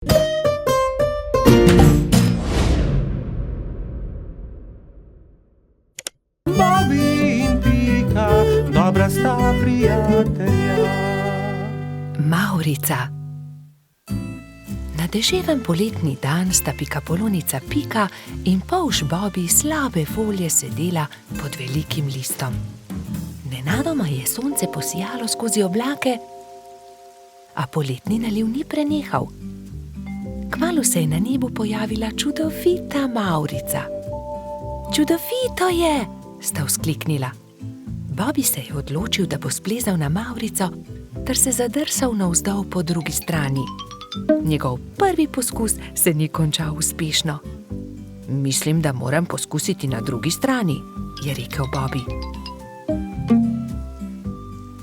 Bobby in Pika, dobra sta prijatelja. Mavrica. Na deževen poletni dan sta pikapolonica Pika in polž Bobby slabe volje sedela pod velikim listom. Nenadoma je sonce posijalo skozi oblake, a poletni naliv ni prenehal. Kmalu se je na nebu pojavila čudovita Mavrica. Čudovito je, sta vzkliknila. Bobby se je odločil, da bo splezal na Mavrico ter se zadrsal navzdol po drugi strani. Njegov prvi poskus se ni končal uspešno. Mislim, da moram poskusiti na drugi strani, je rekel Bobby.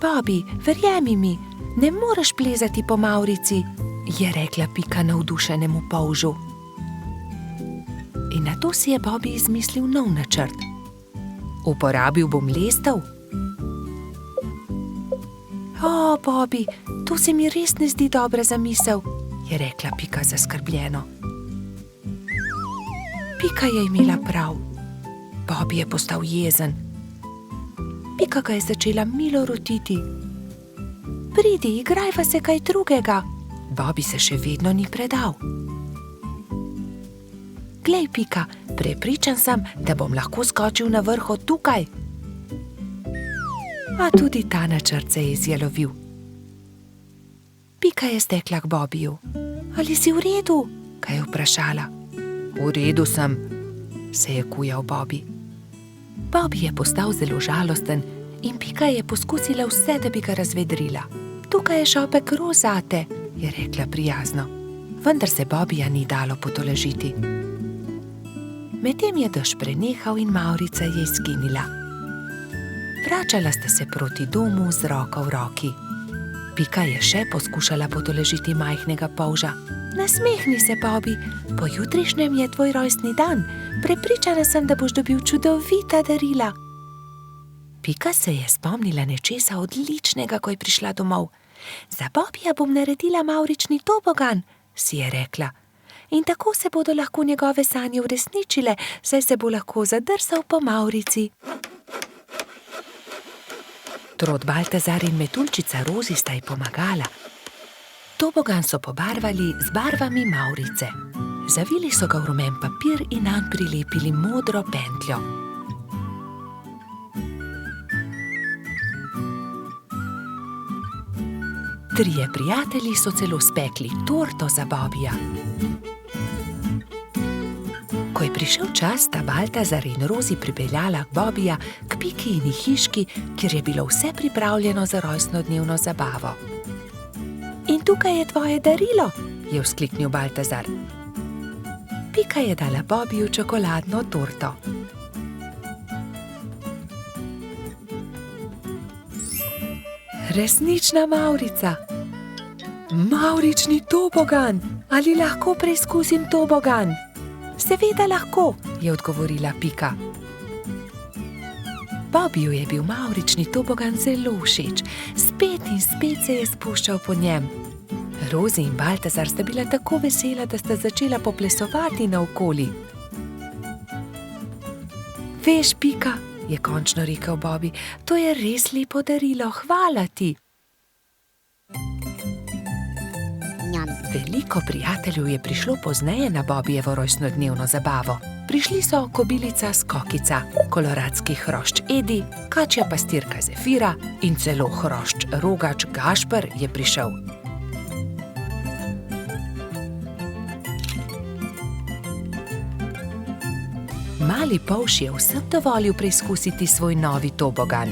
Bobby, verjemi mi, ne moreš plezati po Mavrici, je rekla Pika navdušenemu polžu. In nato si je Bobby izmislil nov načrt. Uporabil bom lestev. O, Bobby, to se mi res ne zdi dobra zamisel, je rekla Pika zaskrbljeno. Pika je imela prav. Bobby je postal jezen. Pika ga je začela milo rotiti. Pridi, igrajva se kaj drugega. Bobby se še vedno ni predal. Glej, Pika, prepričan sem, da bom lahko skočil na vrh od tukaj. A tudi ta načrt se je izjalovil. Pika je stekla k Bobbyju. Ali si v redu? Ga je vprašala. V redu sem, se je kujal Bobby. Bobby je postal zelo žalosten in Pika je poskusila vse, da bi ga razvedrila. Tukaj je šopek rož zate, je rekla prijazno. Vendar se Bobbyja ni dalo potolažiti. Medtem je dež prenehal in Mavrica je izginila. Vračala sta se proti domu z roko v roki. Pika je še poskušala potolažiti majhnega polža. Nasmehni se, Bobby, pojutrišnjem je tvoj rojstni dan. Prepričana sem, da boš dobil čudovita darila. Pika se je spomnila nečesa odličnega, ko je prišla domov. Za Bobbyja bom naredila mavrični tobogan, si je rekla. In tako se bodo lahko njegove sanje uresničile, saj se bo lahko zadrsal po Mavrici. Trod Baltazar in metuljčica Rozi sta ji pomagala. Tobogan so pobarvali z barvami Mavrice. Zavili so ga v rumen papir in nanj prilepili modro pentljo. Trije prijatelji so celo spekli torto za Bobbyja. Ko je prišel čas, sta Baltazar in Rozi pripeljala Bobbyja k Pikini hiški, kjer je bilo vse pripravljeno za rojstnodnevno zabavo. In tukaj je tvoje darilo, je vzkliknil Baltazar. Pika je dala Bobbyju čokoladno torto. Resnična Mavrica. Mavrični tobogan, ali lahko preizkusim tobogan? Seveda lahko, je odgovorila Pika. Bobbyju je bil mavrični tobogan zelo všeč. Spet in spet se je spuščal po njem. Rozi in Baltazar sta bila tako vesela, da sta začela poplesovati naokoli. Veš, Pika, je končno rekel Bobby, to je res lepo darilo, hvala ti. Veliko prijateljev je prišlo pozneje na Bobbyjevo rojstnodnevno zabavo. Prišli so kobilica Skokica, koloradski hrošč Edi, kačja pastirka Zefira in celo hrošč Rogač Gašper je prišel. Mali polž je vsem dovolil preizkusiti svoj novi tobogan.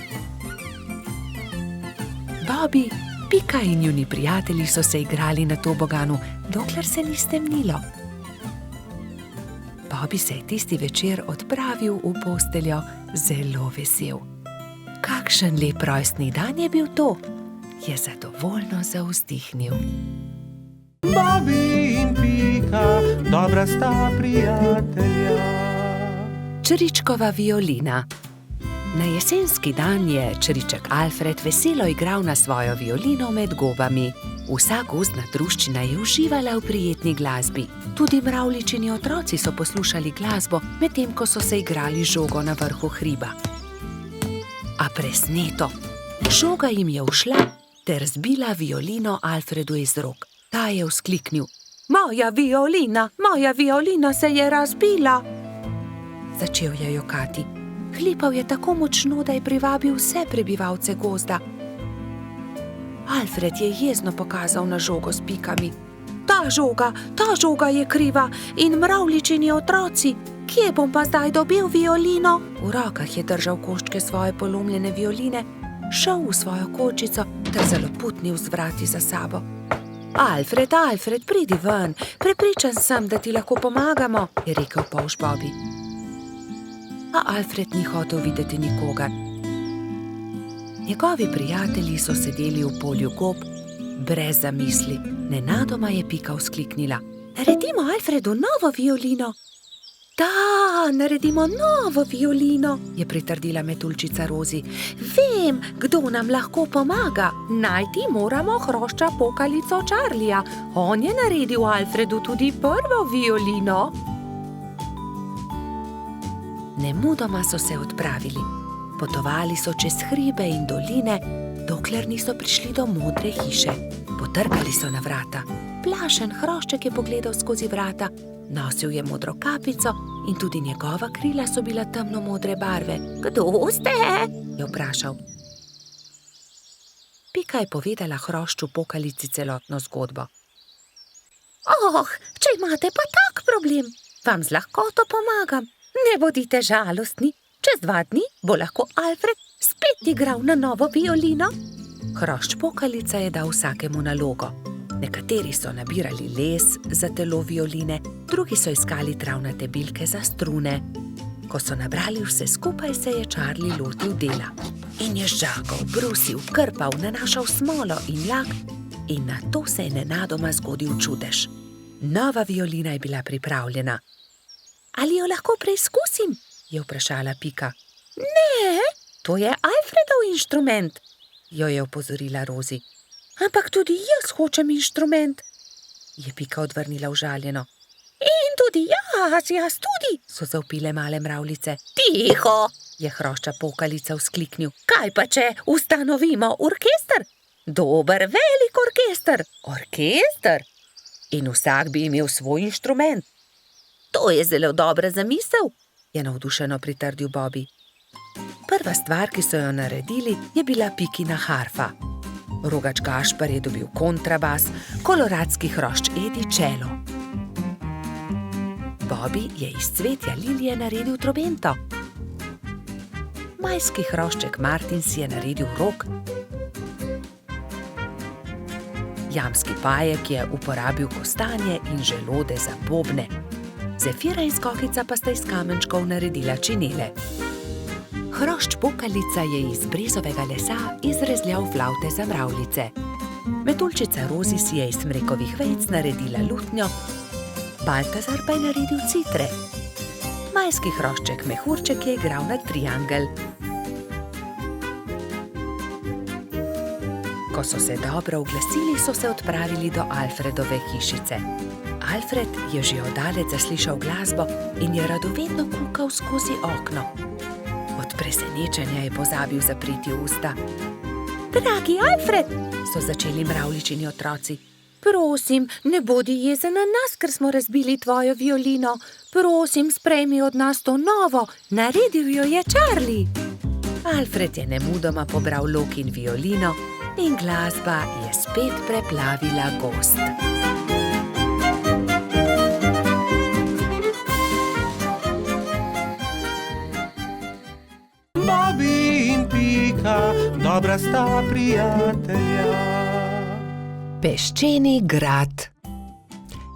Bobby, Pika in njuni prijatelji so se igrali na toboganu, dokler se ni stemnilo. Bobby se je tisti večer odpravil v posteljo zelo vesel. Kakšen lep rojstni dan je bil to, je zadovoljno zavzdihnil. Bobby in Pika, dobra sta prijatelja. Čričkova violina. Na jesenski dan je čriček Alfred veselo igral na svojo violino med gobami. Vsa gozdna druščina je uživala v prijetni glasbi. Tudi mravljičini otroci so poslušali glasbo, medtem ko so se igrali žogo na vrhu hriba. A presneto, žoga jim je ušla ter zbila violino Alfredu iz rok. Ta je vzkliknil: Moja violina se je razbila! Začel je jokati. Hlipal je tako močno, da je privabil vse prebivalce gozda. Alfred je jezno pokazal na žogo s pikami. Ta žoga je kriva in mravljičini otroci. Kje bom pa zdaj dobil violino? V rokah je držal koščke svoje polomljene violine, šel v svojo kočico ter zaloputnil z vrati za sabo. Alfred, pridi ven, prepričan sem, da ti lahko pomagamo, je rekel polž Bobby. A Alfred ni hotel videti nikogar. Njegovi prijatelji so sedeli v polju gob, brez zamisli. Nenadoma je Pika vzkliknila: Naredimo Alfredu novo violino! Da, naredimo novo violino, je pritrdila metuljčica Rozi. Vem, kdo nam lahko pomaga. Najti moramo hrošča pokalico Charlija. On je naredil Alfredu tudi prvo violino. Nemudoma so se odpravili. Potovali so čez hribe in doline, dokler niso prišli do modre hiše. Potrkali so na vrata. Plašen hrošček je pogledal skozi vrata. Nosil je modro kapico in tudi njegova krila so bila temno modre barve. Kdo ste? Je vprašal. Pika je povedala hrošču pokalici celotno zgodbo. Če imate pa tak problem, vam z lahkoto pomagam. Ne bodite žalostni, čez 2 dni bo lahko Alfred spet igral na novo violino. Hrošč pokalica je dal vsakemu nalogo. Nekateri so nabirali les za telo violine, drugi so iskali travnate bilke za strune. Ko so nabrali vse skupaj, se je Charlie lotil dela. In je žagal, brusil, krpal, nanašal smolo in lak in nato se je nenadoma zgodil čudež. Nova violina je bila pripravljena. Ali jo lahko preizkusim? Je vprašala Pika. Ne, to je Alfredov inštrument, jo je opozorila Rozi. Ampak tudi jaz hočem inštrument, je Pika odvrnila užaljeno. In tudi jaz tudi, so zavpile male mravljice. Tiho, je hrošča pokalica vzkliknil. Kaj pa če ustanovimo orkester? Dober, velik orkester. Orkester? In vsak bi imel svoj inštrument. To je zelo dobra zamisel, je navdušeno pritrdil Bobby. Prva stvar, ki so jo naredili, je bila Pikina harfa. Rogač Gašper je dobil kontrabas, koloradski hrošč Edi čelo. Bobby je iz cvetja lilije naredil trobento. Majski hrošček Martin si je naredil rog. Jamski pajek je uporabil kostanje in želode za bobne. Zefira in Skokica pa sta iz kamenčkov naredila činele. Hrošč pokalica je iz brezovega lesa izrezljal flavte za mravljice. Metuljčica Rozi si je iz smrekovih vejic naredila lutnjo, Baltazar pa je naredil citre. Majski hrošček Mehurček je igral na triangel. Ko so se dobro oglasili, so se odpravili do Alfredove hišice. Alfred je že oddaleč zaslišal glasbo in je radovedno kukal skozi okno. Od presenečenja je pozabil zapreti usta. Dragi Alfred, so začeli mravljičini otroci. Prosim, ne bodi jezen na nas, ker smo razbili tvojo violino. Prosim, sprejmi od nas to novo, naredil jo je Charlie. Alfred je nemudoma pobral lok in violino in glasba je spet preplavila gozd. Bobby in Pika, dobra sta prijatelja. Peščeni grad.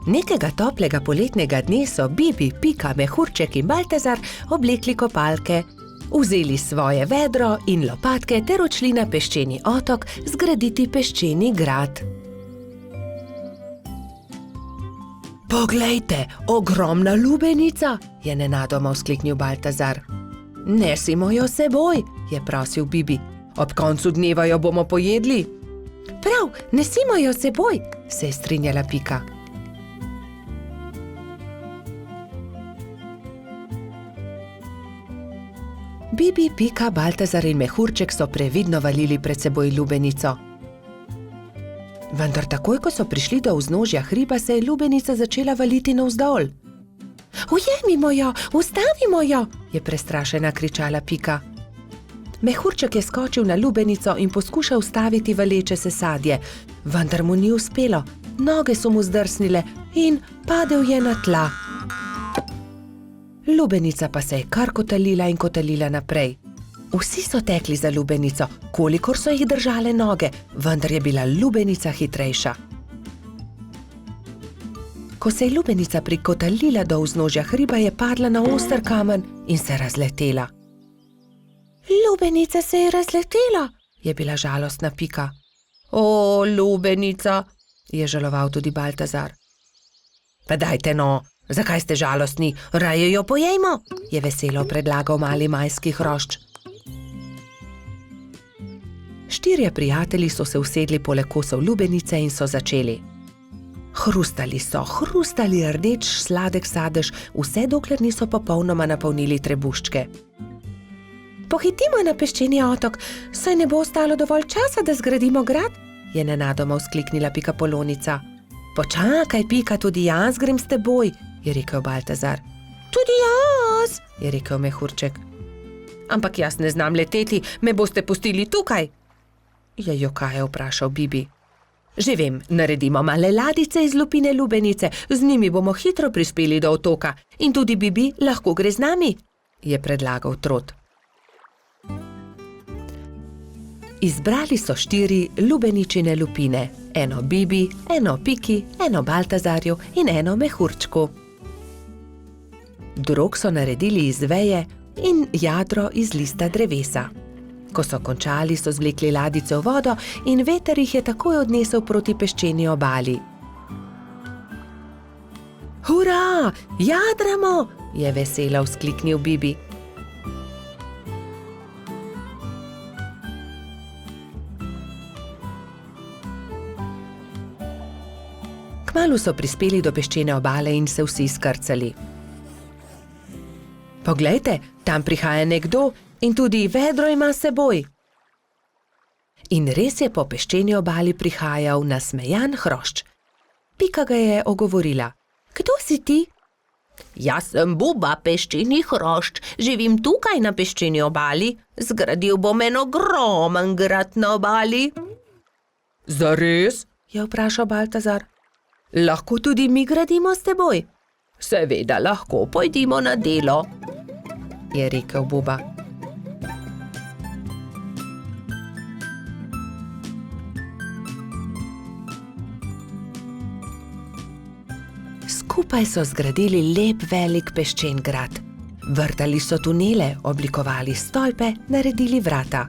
Nekega toplega poletnega dne so Bibi, Pika, Mehurček in Baltazar oblekli kopalke, vzeli svoje vedro in lopatke ter odšli na peščeni otok zgraditi peščeni grad. Poglejte, ogromna lubenica, je nenadoma vzkliknil Baltazar. Nesimo jo s seboj, je prosil Bibi. Ob koncu dneva jo bomo pojedli. Prav, nesimo jo s seboj, se je strinjala Pika. Bibi, Pika, Baltazar in Mehurček so previdno valili pred seboj lubenico. Vendar takoj, ko so prišli do vznožja hriba, se je lubenica začela valiti navzdol. Ujemimo jo, ustavimo jo, je prestrašena kričala Pika. Mehurček je skočil na lubenico in poskušal ustaviti valeče se sadje, vendar mu ni uspelo. Noge so mu zdrsnile in padel je na tla. Lubenica pa se je kar kotalila in kotalila naprej. Vsi so tekli za lubenico, kolikor so jih držale noge, vendar je bila lubenica hitrejša. Ko se je lubenica prikotalila do vznožja hriba, je padla na oster kamen in se razletela. Lubenica se je razletela, je bila žalostna Pika. O, lubenica, je žaloval tudi Baltazar. Pa dajte no, zakaj ste žalostni, raje jo pojejmo, je veselo predlagal mali majski hrošč. Štirje prijatelji so se usedli poleg kosov lubenice in so začeli. Hrustali so, hrustali rdeč sladek sadež, vse dokler niso popolnoma napolnili trebuščke. Pohitimo na peščeni otok, saj ne bo ostalo dovolj časa, da zgradimo grad, je nenadoma vzkliknila Pikapolonica. Počakaj, Pika, tudi jaz grem s teboj, je rekel Baltazar. Tudi jaz, je rekel Mehurček. Ampak jaz ne znam leteti, me boste pustili tukaj, je jokaje vprašal Bibi. Že vem, naredimo male ladice iz lupine lubenice, z njimi bomo hitro prispeli do otoka in tudi Bibi lahko gre z nami, je predlagal Trot. Izbrali so 4 lubeničine lupine, eno Bibi, eno Piki, eno Baltazarju in eno Mehurčku. Drog so naredili iz veje in jadro iz lista drevesa. Ko so končali, so zvlekli ladice v vodo in veter jih je takoj odnesel proti peščeni obali. Hurra, jadramo, je veselo vzkliknil Bibi. Kmalu so prispeli do peščene obale in se vsi skrcali. Poglejte, tam prihaja nekdo in tudi vedro ima s seboj. In res je po peščeni obali prihajal nasmejan hrošč. Pika ga je ogovorila. Kdo si ti? Jaz sem Buba, peščeni hrošč, živim tukaj na peščeni obali, zgradil bom en ogromen grad na obali. Zares? Je vprašal Baltazar. Lahko tudi mi gradimo s teboj? Seveda lahko, pojdimo na delo, je rekel Buba. Skupaj so zgradili lep velik peščen grad. Vrtali so tunele, oblikovali stolpe, naredili vrata.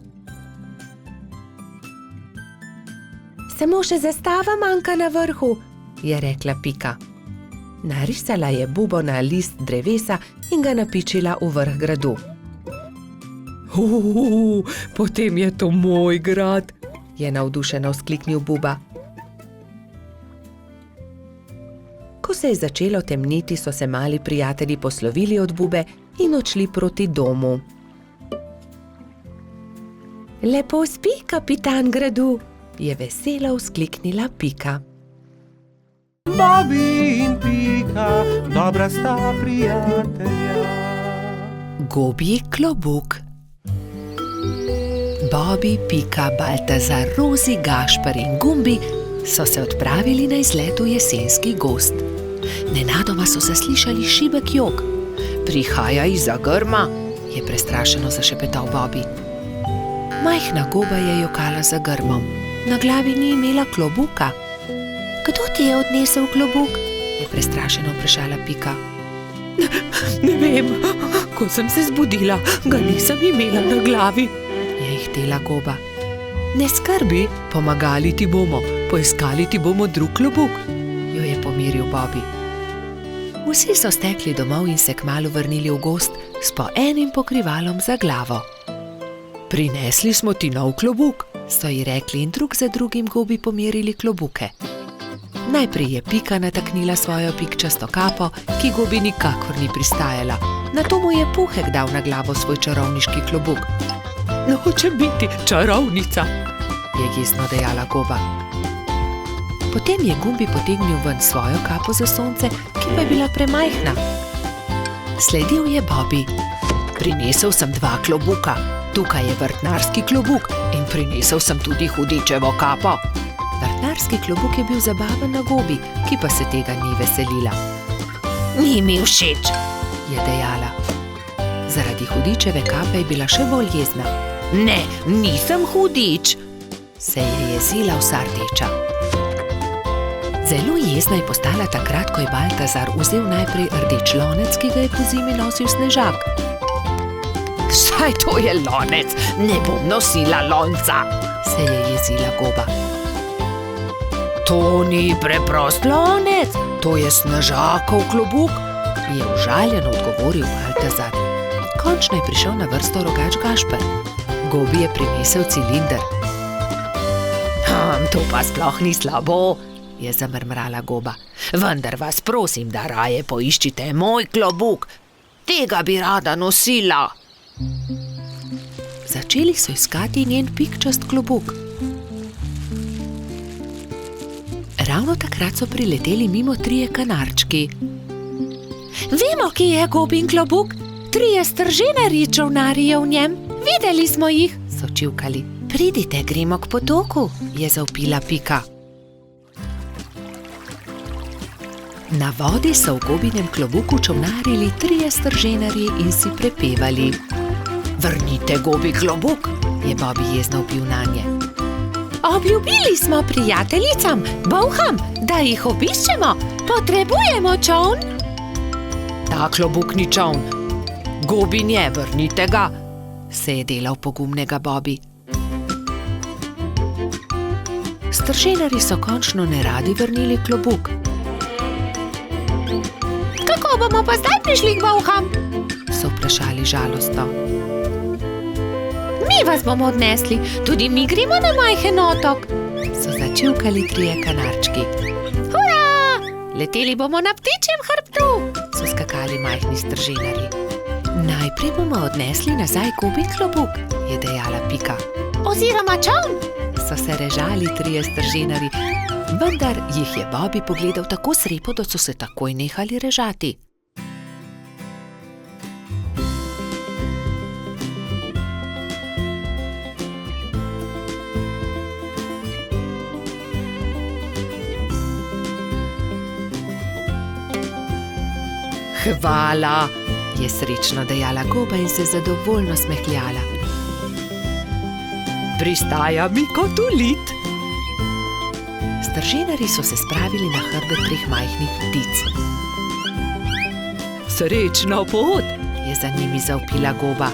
Samo še zastava manjka na vrhu, je rekla Pika. Narisala je bubo na list drevesa in ga napičila v vrh gradu. Potem je to moj grad, je navdušeno vzkliknil Buba. Ko se je začelo temniti, so se mali prijatelji poslovili od Bube in odšli proti domu. Lepo spi, kapitan gradu, je veselo vzkliknila Pika. Bobi in Pika, dobra sta prijatelja. Gobji klobuk. Bobi, Pika, Baltazar, Rozi, Gašper in Gumbi so se odpravili na izlet v jesenski gozd. Nenadoma so zaslišali šibek jok. Prihaja izza grma, je prestrašeno zašepetal Bobi. Majhna goba je jokala za grmom. Na glavi ni imela klobuka. Kdo ti je odnesel klobuk? Je prestrašeno vprašala Pika. Ne vem, ko sem se zbudila, ga nisem imela na glavi, je ihtela goba. Ne skrbi, pomagali ti bomo, poiskali ti bomo drug klobuk, jo je pomiril Bobi. Vsi so stekli domov in se kmalu vrnili v gozd s po enim pokrivalom za glavo. Prinesli smo ti nov klobuk, so ji rekli in drug za drugim gobi pomerili klobuke. Najprej je Pika nataknila svojo pikčasto kapo, ki gobi nikakor ni pristajala. Nato mu je Puhek dal na glavo svoj čarovniški klobuk. Nočem biti čarovnica, je jezno dejala goba. Potem je Gumbi potegnil ven svojo kapo za sonce, ki pa je bila premajhna. Sledil je Bobi. Prinesel sem 2 klobuka, tukaj je vrtnarski klobuk in prinesel sem tudi hudičevo kapo. Vrtnarski klobuk je bil zabaven na gobi, ki pa se tega ni veselila. Ni mi všeč, je dejala. Zaradi hudičeve kape je bila še bolj jezna. Ne, nisem hudič, se je jezila vsa rdeča. Zelo jezna je postala takrat, ko je Baltazar vzel najprej rdeč lonec, ki ga je pozimi nosil Snežak. Saj to je lonec, ne bom nosila lonca, se je jezila goba. To ni preprost lonec, to je Snežakov klobuk, je užaljeno odgovoril Baltazar. Končno je prišel na vrsto rogač Gašper. Gobi je prinesel cilinder. To pa sploh ni slabo, je zamrmrala goba. Vendar vas prosim, da raje poiščite moj klobuk. Tega bi rada nosila. Začeli so iskati njen pikčast klobuk. Ravno takrat so prileteli mimo 3 kanarčki. Vemo, kje je Gobin klobuk. 3 stržinarji čolnarji je v njem. Videli smo jih, so čivkali. Pridite, gremo k potoku, je zavpila Pika. Na vodi so v Gobinem klobuku čolnarili 3 stržinarji in si prepevali. Vrnite Gobi klobuk, je Bobi jezno vpil nanje. Obljubili smo prijateljicam, bolham, da jih obiščemo. Potrebujemo čoln. Ta klobuk ni čoln. Gobin je, vrnite ga, se je delal pogumnega Bobi. Stržinarji so končno neradi vrnili klobuk. Kako bomo pa zdaj prišli k bolham? So vprašali žalostno. Mi vas bomo odnesli, tudi mi gremo na majhen otok, so začivkali 3 kanarčki. Hurra! Leteli bomo na ptičjem hrbtu, so skakali majhni stržinarji. Najprej bomo odnesli nazaj Gobin klobuk, je dejala Pika. Oziroma čoln, so se režali 3 stržinarji, vendar jih je Bobi pogledal tako srepo, da so se takoj nehali režati. Hvala, je srečno dejala goba in se zadovoljno smehljala. Pristaja mi kot ulit. Stržinarji so se spravili na hrbet 3 majhnih ptic. Srečno pot, je za njimi zavpila goba.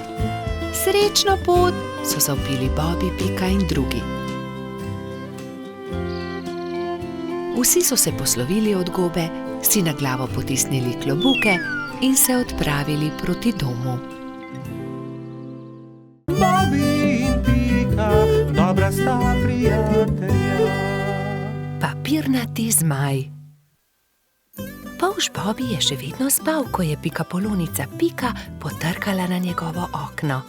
Srečno pot, so zavpili Bobi, Pika in drugi. Vsi so se poslovili od gobe, si na glavo potisnili klobuke in se odpravili proti domu. Bobi in Pika, dobra sta prijatelja. Papirnati zmaj. Polž Bobi je še vedno spal, ko je pikapolonica Pika potrkala na njegovo okno.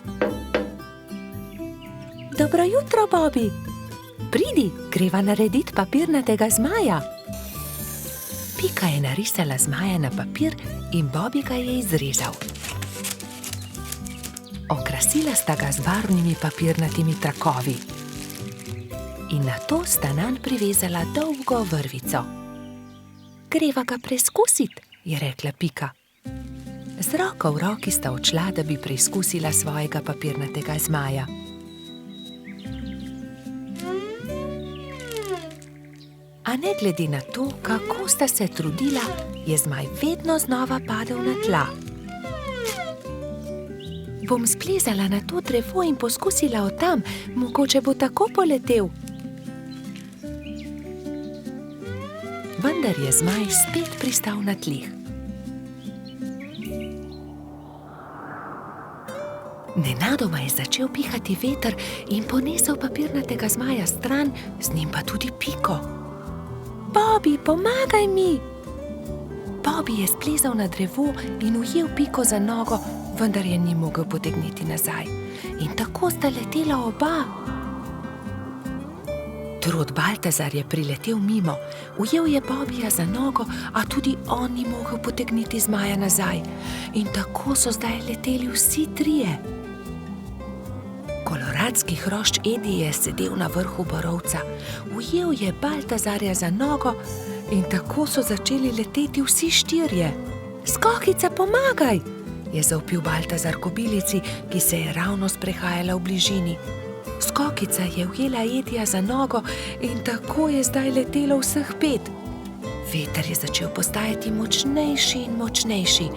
Dobro jutro, Bobi. Pridi, greva narediti papirnatega zmaja. Pika je narisala zmaja na papir in Bobi ga je izrezal. Okrasila sta ga z barvnimi papirnatimi trakovi. In nato sta nanj privezala dolgo vrvico. Greva ga preizkusit, je rekla Pika. Z roko v roki sta odšla, da bi preizkusila svojega papirnatega zmaja. A ne glede na to, kako sta se trudila, je zmaj vedno znova padel na tla. Bom splezala na to drevo in poskusila od tam, mogoče bo tako poletel. Vendar je zmaj spet pristal na tleh. Nenadoma je začel pihati veter in ponesel papirnatega zmaja stran, z njim pa tudi Piko. Bobby, pomagaj mi! Bobby je splezal na drevo in ujel Piko za nogo, vendar je ni mogel potegniti nazaj. In tako sta letela oba. Trud Baltazar je priletel mimo, ujel je Bobbyja za nogo, a tudi on ni mogel potegniti zmaja nazaj. In tako so zdaj leteli vsi trije. Koloradski hrošč Edi je sedel na vrhu borovca, ujel je Baltazarja za nogo in tako so začeli leteti vsi štirje. Skokica, pomagaj! Je zavpil Baltazar kobilici, ki se je ravno sprehajala v bližini. Skokica je ujela Edija za nogo in tako je zdaj letelo vseh 5. Veter je začel postajati močnejši in močnejši.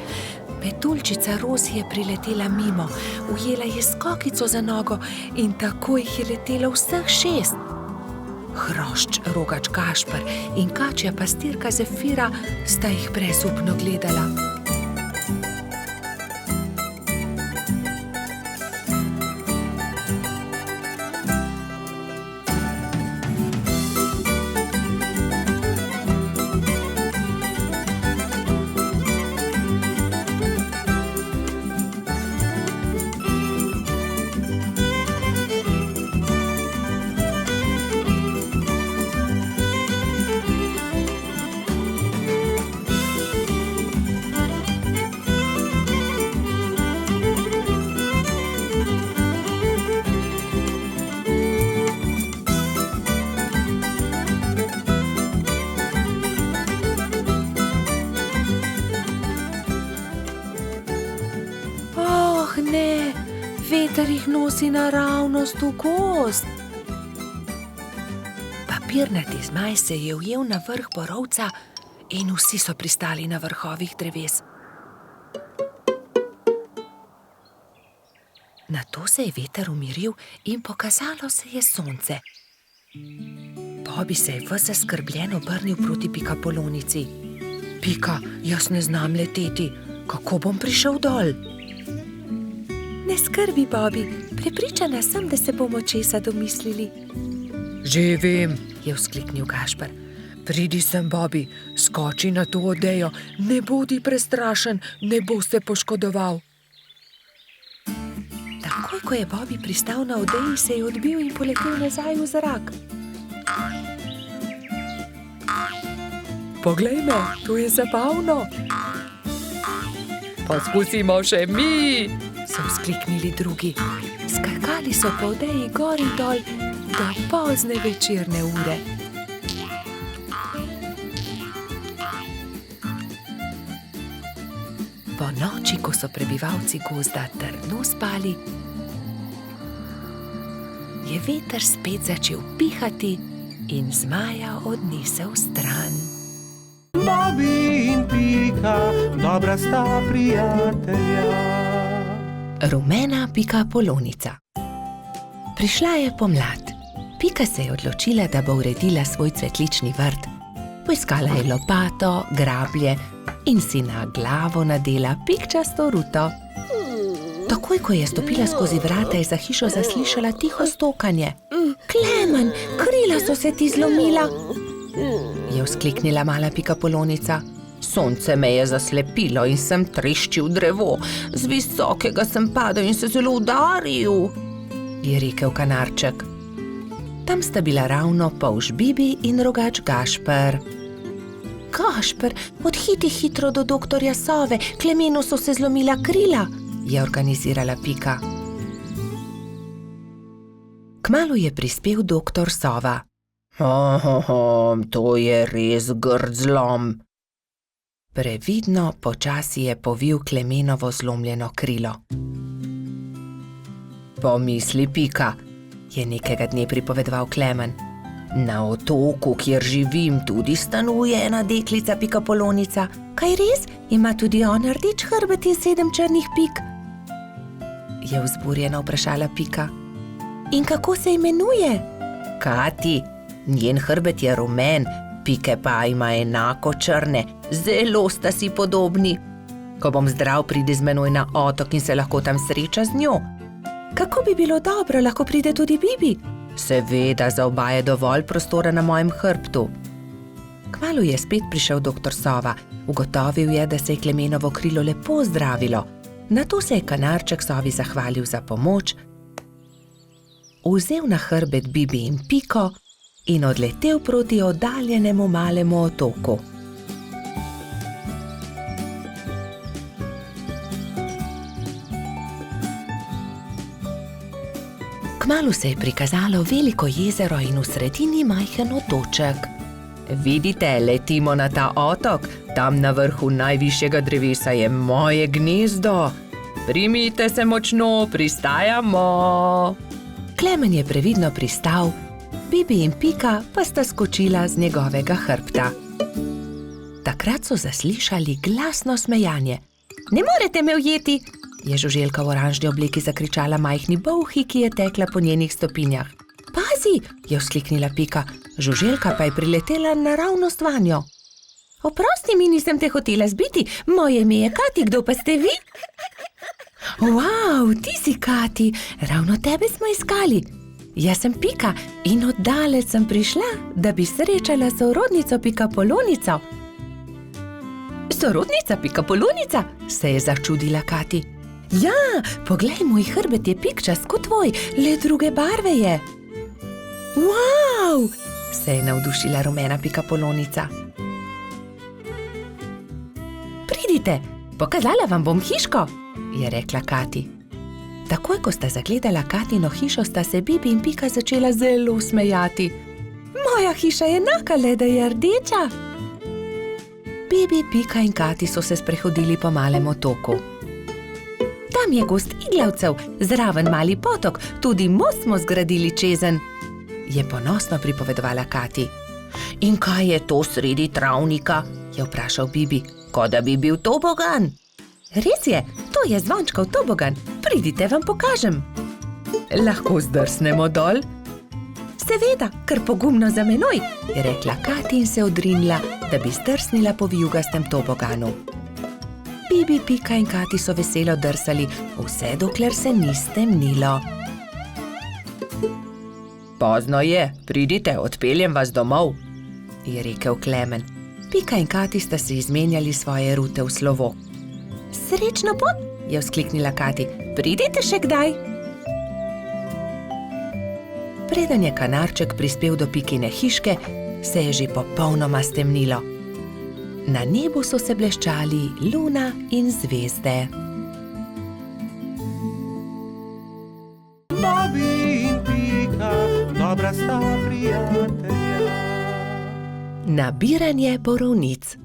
Metuljčica Rozi je priletela mimo, ujela je Skokico za nogo in tako jih je letelo vseh 6. Hrošč Rogač Gašper in kačja pastirka Zefira sta jih brezupno gledala. Ne, veter jih nosi naravnost v gozd. Papirnati zmaj se je ujel na vrh borovca in vsi so pristali na vrhovih dreves. Nato se je veter umiril in pokazalo se je sonce. Bobby se je ves zaskrbljen obrnil proti Pikapolonici. Pika, jaz ne znam leteti, kako bom prišel dol? Ne skrbi, Bobby, prepričana sem, da se bomo česa domislili. Že vem, je vzkliknil Gašper. Pridi sem, Bobby, skoči na to odejo, ne bodi prestrašen, ne bo se poškodoval. Takoj, ko je Bobby pristal na odeji, se je odbil in poletel nazaj v zrak. Poglej me, to je zabavno. Poskusimo še mi, so vzkliknili drugi. Skakali so po odeji gor in dol do pozne večerne ure. Po noči, ko so prebivalci gozda trdno spali, je veter spet začel pihati in zmaja odnesel stran. Bobby in Pika, dobra sta prijatelja. Rumena Pikapolonica. Prišla je pomlad. Pika se je odločila, da bo uredila svoj cvetlični vrt. Poiskala je lopato, grablje in si na glavo nadela pikčasto ruto. Takoj, ko je stopila skozi vrata, je za hišo zaslišala tiho stokanje. Klemen, krila so se ti zlomila, je vzkliknila mala Pikapolonica. Sonce me je zaslepilo in sem treščil drevo. Z visokega sem padel in se zelo udaril, je rekel kanarček. Tam sta bila ravno polž Bibi in Rogač Gašper. Gašper, odhiti hitro do doktorja Sove, Klemenu so se zlomila krila, je organizirala Pika. Kmalu je prispel doktor Sova. To je res grd zlom. Previdno počasi je povil Klemenovo zlomljeno krilo. Pomisli, Pika, je nekega dne pripovedoval Klemen. Na otoku, kjer živim, tudi stanuje ena deklica Pikapolonica. Kaj res? Ima tudi ona rdeč hrbet in 7 črnih pik? Je vzburjeno vprašala Pika. In kako se imenuje? Kati, njen hrbet je rumen, pike pa ima enako črne, zelo sta si podobni. Ko bom zdrav, pridi z menoj na otok in se lahko tam sreča z njo. kako bi bilo dobro, lahko pride tudi Bibi. Seveda, za oba je dovolj prostora na mojem hrbtu. Kmalu je spet prišel doktor Sova. Ugotovil je, da se je Klemenovo krilo lepo zdravilo. Nato se je kanarček Sovi zahvalil za pomoč, vzel na hrbet Bibi in Piko in odletel proti oddaljenemu malemu otoku. Kmalu se je prikazalo veliko jezero in v sredini majhen otoček. Vidite, letimo na ta otok, tam na vrhu najvišjega drevesa je moje gnezdo. Primite se močno, pristajamo. Klemen je previdno pristal, Bibi in Pika pa sta skočila z njegovega hrbta. Takrat so zaslišali glasno smejanje. Ne morete me ujeti, je žuželka v oranžni obleki zakričala majhni bolhi, ki je tekla po njenih stopinjah. Pazi, je vzkliknila Pika, žuželka pa je priletela naravnost vanjo. Oprosti mi, nisem te hotela zbiti, moje ime je Kati, kdo pa ste vi? Wow, ti si Kati, ravno tebe smo iskali. Jaz sem Pika in oddaleč sem prišla, da bi srečala sorodnico Pikapolonico. Sorodnica Pikapolonica, se je začudila Kati. Ja, poglej, moj hrbet je pikčast kot tvoj, le druge barve je. Wow, se je navdušila rumena Pikapolonica. Pridite, pokazala vam bom hiško, je rekla Kati. Takoj, ko sta zagledala Katino hišo, sta se Bibi in Pika začela zelo smejati. Moja hiša je enaka, le da je rdeča. Bibi, Pika in Kati so se sprehodili po malem otoku. Tam je gost iglavcev, zraven mali potok, tudi most smo zgradili čezen, je ponosno pripovedovala Kati. In kaj je to sredi travnika, je vprašal Bibi, kot da bi bil tobogan. Res je, to je zvončkov tobogan, pridite, vam pokažem. Lahko zdrsnemo dol? Seveda, kar pogumno za menoj, je rekla Kati in se odrinila, da bi zdrsnila po vijugastem toboganu. Bibi, Pika in Kati so veselo drsali, vse dokler se ni stemnilo. Pozno je, pridite, odpeljem vas domov, je rekel Klemen. Pika in Kati sta se izmenjali svoje rute v slovo. Srečno pot, je vzkliknila Kati, pridite še kdaj. Preden je kanarček prispel do Pikine hiške, se je že popolnoma stemnilo. Na nebu so se bleščali luna in zvezde. Bobby in Pika, dobra sta prijatelja. Nabiranje borovnic.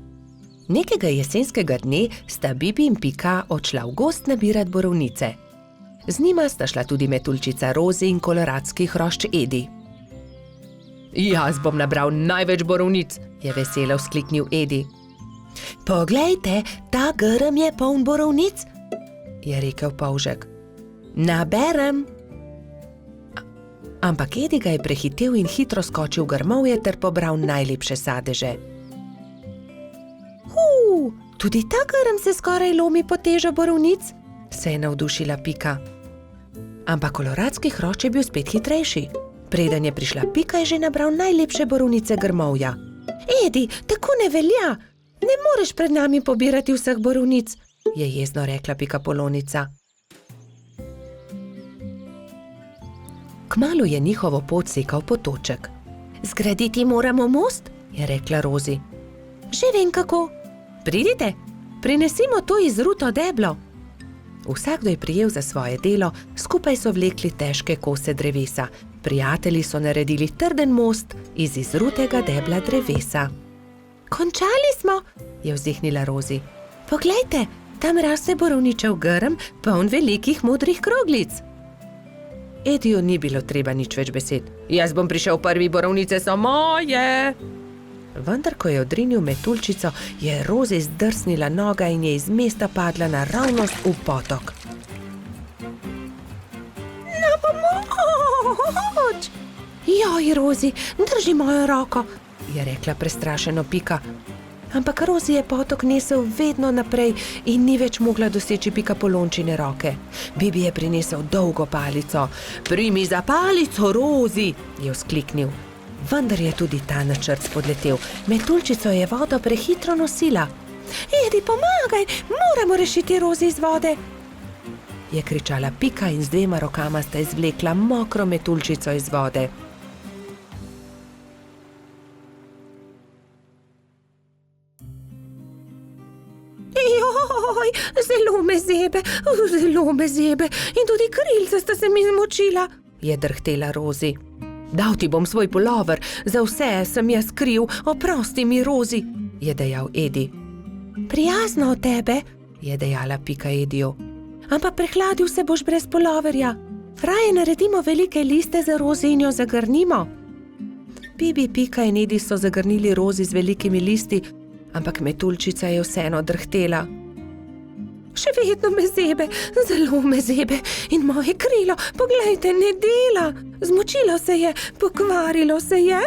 Nekega jesenskega dne sta Bibi in Pika odšla v gozd nabirat borovnice. Z njima sta šla tudi metuljčica Rozi in koloradski hrošč Edi. Jaz bom nabral največ borovnic, je veselo vzkliknil Edi. Poglejte, ta grm je poln borovnic, je rekel polžek. Naberem. Ampak Edi ga je prehitel in hitro skočil v grmovje ter pobral najlepše sadeže. Tudi ta grm se skoraj lomi pod težo borovnic, se je navdušila Pika. Ampak koloradski hrošč je bil spet hitrejši. Preden je prišla Pika, je že nabral najlepše borovnice grmovja. Edi, tako ne velja! Ne moreš pred nami pobirati vseh borovnic, je jezno rekla Pikapolonica. Kmalu je njihovo pot sekal potoček. Zgraditi moramo most, je rekla Rozi. Že vem kako. Pridite, prinesimo to izruto deblo. Vsakdo je prijel za svoje delo, skupaj so vlekli težke kose drevesa. Prijatelji so naredili trden most iz izrutega debla drevesa. Končali smo, je vzdihnila Rozi. Poglejte, tam raste borovničev grm, poln velikih modrih kroglic. Ediju ni bilo treba nič več besed. Jaz bom prišel prvi, borovnice so moje. Vendar, ko je odrinil metuljčico, je Rozi zdrsnila noga in je iz mesta padla naravnost v potok. Na pomoč! Joj, Rozi, drži mojo roko, je rekla prestrašeno Pika. Ampak Rozi je potok nesel vedno naprej in ni več mogla doseči Pikapolončine roke. Bibi je prinesel dolgo palico. Primi za palico, Rozi, je vzkliknil. Vendar je tudi ta načrt spodletel. Metuljčico je vodo prehitro nosila. Edi, pomagaj, moramo rešiti Rozi iz vode, je kričala Pika in z 2 rokama sta izvlekla mokro metuljčico iz vode. Joj, zelo me zebe in tudi krilca sta se mi zmočila, je drhtela Rozi. Dal ti bom svoj pulover, za vse sem jaz kriv, oprosti mi, Rozi, je dejal Edi. Prijazno od tebe, je dejala Pika Ediju. Ampak prehladil se boš brez puloverja. Raje naredimo velike liste za Rozi in jo zagrnimo. Bibi, Pika in Edi so zagrnili Rozi z velikimi listi, ampak metuljčica je vseeno drhtela. Še vedno me zebe, zelo me zebe in moje krilo, poglejte, ne dela. Zmočilo se je, pokvarilo se je.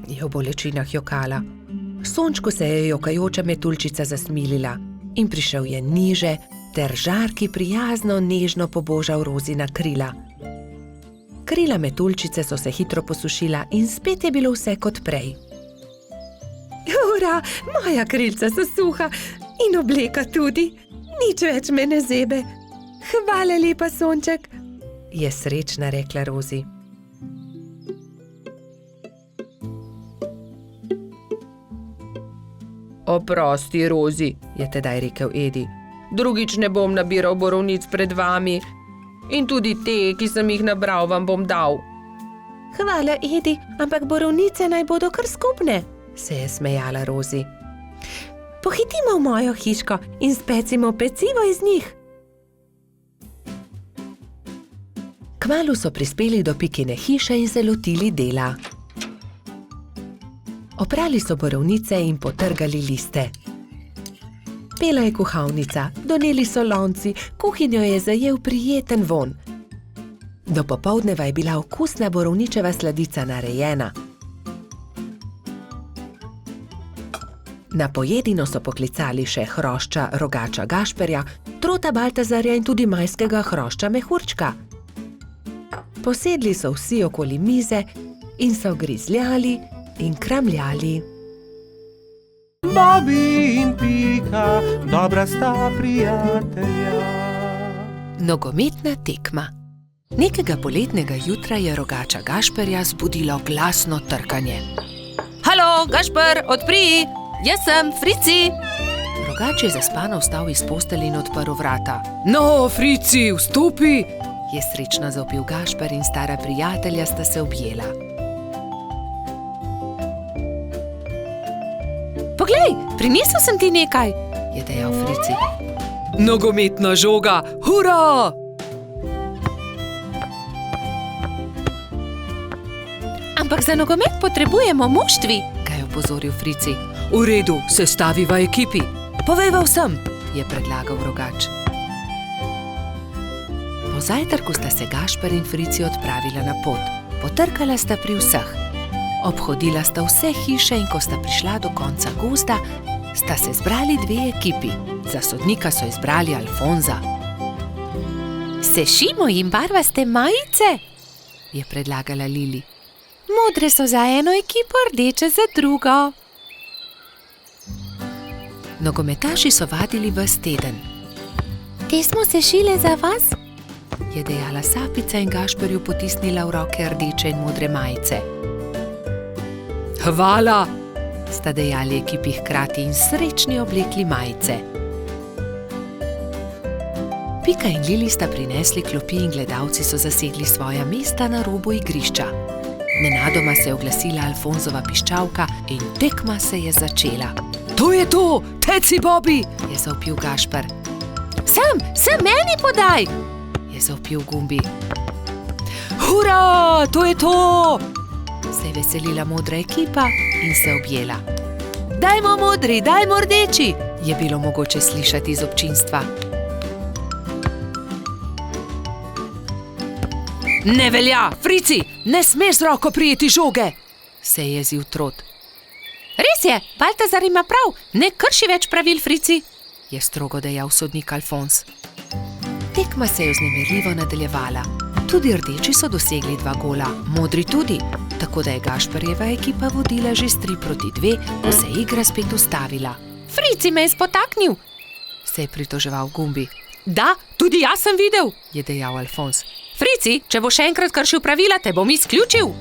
Je v bolečinah jokala. Sončku se je jokajoča metuljčica zasmilila in prišel je niže ter žarki prijazno nežno pobožal Rozina krila. Krila metuljčice so se hitro posušila in spet je bilo vse kot prej. Ura, moja krilca so suha in obleka tudi. Nič več me ne zebe. Hvala lepa, sonček, je srečna rekla Rozi. Oprosti, Rozi, je tedaj rekel Edi. Drugič ne bom nabiral borovnic pred vami. In tudi te, ki sem jih nabral, vam bom dal. Hvala, Edi, ampak borovnice naj bodo kar skupne, se je smejala Rozi. Pohitimo v mojo hiško in specimo pecivo iz njih. Kmalu so prispeli do Pikine hiše in se lotili dela. Oprali so borovnice in potrgali liste. Pela je kuhalnica, doneli so lonci, kuhinjo je zajel prijeten vonj. Do popoldneva je bila okusna borovničeva sladica narejena. Na pojedino so poklicali še hrošča Rogača Gašperja, Trota Baltazarja in tudi majskega hrošča Mehurčka. Posedli so vsi okoli mize in so grizljali in kramljali. Bobi in Pika, dobra sta prijatelja. Nogometna tekma. Nekega poletnega jutra je Rogača Gašperja zbudilo glasno trkanje. Halo, Gašper, odpri! Jaz sem, Frici! Rogač je zaspano vstal iz postelje in odprl vrata. No, Frici, vstopi! Je srečno zavpil Gašper in stara prijatelja sta se objela. Poglej, prinesel sem ti nekaj, je dejal Frici. Nogometna žoga, hura! Ampak za nogomet potrebujemo moštvi, ga je opozoril Frici. V redu, sestaviva ekipi. Povejva vsem, je predlagal Rogač. Po zajtrku sta se Gašper in Frici odpravila na pot. Potrkala sta pri vseh. Obhodila sta vse hiše in ko sta prišla do konca gozda, sta se zbrali 2 ekipi. Za sodnika so izbrali Alfonza. Sešimo jim barvaste majice, je predlagala Lili. Modre so za eno ekipo, rdeče za drugo. Nogometaši so vadili ves teden. Te smo sešile za vas, je dejala Sapica in Gašperju potisnila v roke rdeče in modre majice. Hvala, sta dejali ekipi hkrati in srečni oblekli majice. Pika in Lili sta prinesli klopi in gledalci so zasedli svoja mesta na robu igrišča. Nenadoma se je oglasila Alfonzova piščalka in tekma se je začela. To je to, teci, Bobi, je zavpil Gašper. Sem meni podaj, je zavpil Gumbi. Hura, to je to! Se je veselila modra ekipa in se objela. Dajmo modri, dajmo rdeči, je bilo mogoče slišati iz občinstva. Ne velja, Frici, ne smeš z roko prijeti žoge, se je jezil Trot. Res je, Baltazar ima prav, ne krši več pravil, Frici, je strogo dejal sodnik Alfons. Tekma se je vznemirljivo nadaljevala. Tudi rdeči so dosegli 2 gola, modri tudi, tako da je Gašperjeva ekipa vodila že s 3-2, ko se je igra spet ustavila. Frici me je spotaknil, se je pritoževal Gumbi. Da, tudi jaz sem videl, je dejal Alfons. Frici, če bo še enkrat kršil pravila, te bom izključil.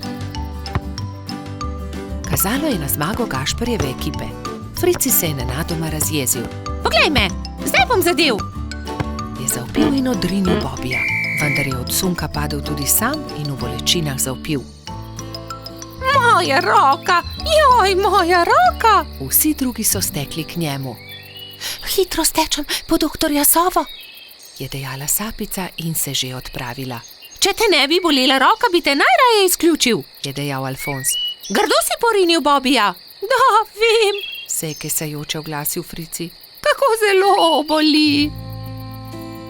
Kazalo je na zmago Gašperjeve ekipe. Frici se je nenadoma razjezil. Poglej me, zdaj bom zadel, je zavpil in odrinil Bobija, vendar je od sunka padel tudi sam in v bolečinah zavpil. Moja roka, joj, moja roka! Vsi drugi so stekli k njemu. Hitro stečem po doktorja Sovo, je dejala Sapica in se že odpravila. Če te ne bi bolela roka, bi te najraje izključil, je dejal Alfons. Grdo si porinil Bobija. Da, vem, se je kesajoče oglasil Frici. Kako zelo boli.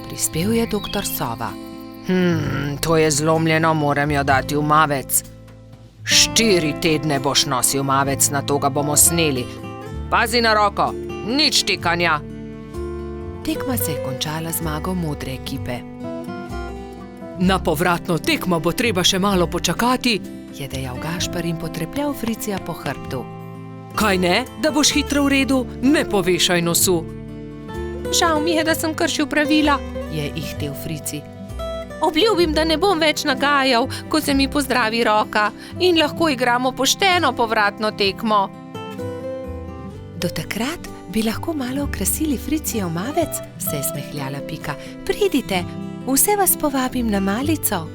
Prispel je doktor Sova. To je zlomljeno, moram jo dati v mavec. 4 tedne boš nosil mavec, na to ga bomo sneli. Pazi na roko, nič tikanja. Tekma se je končala zmago modre ekipe. Na povratno tekmo bo treba še malo počakati, je dejal Gašper in potrepljal Fricija po hrbtu. Kaj ne, da boš hitro v redu, ne povešaj nosu. Žal mi je, da sem kršil pravila, je ihtel Frici. Obljubim, da ne bom več nagajal, ko se mi pozdravi roka in lahko igramo pošteno povratno tekmo. Do takrat bi lahko malo okrasili Fricijev mavec, se je smehljala Pika. Pridite, vse vas povabim na malico.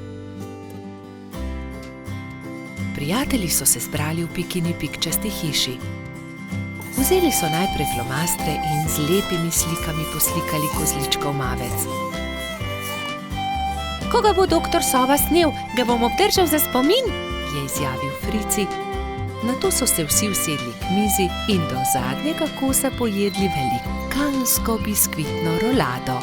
Prijatelji so se zbrali v Pikini pikčasti hiši. Vzeli so najprej flomastre in z lepimi slikami poslikali kozličkov mavec. Ko ga bo doktor Sova snel, ga bom obdržal za spomin, je izjavil Frici. Nato so se vsi usedli k mizi in do zadnjega kosa pojedli velikansko biskvitno rolado.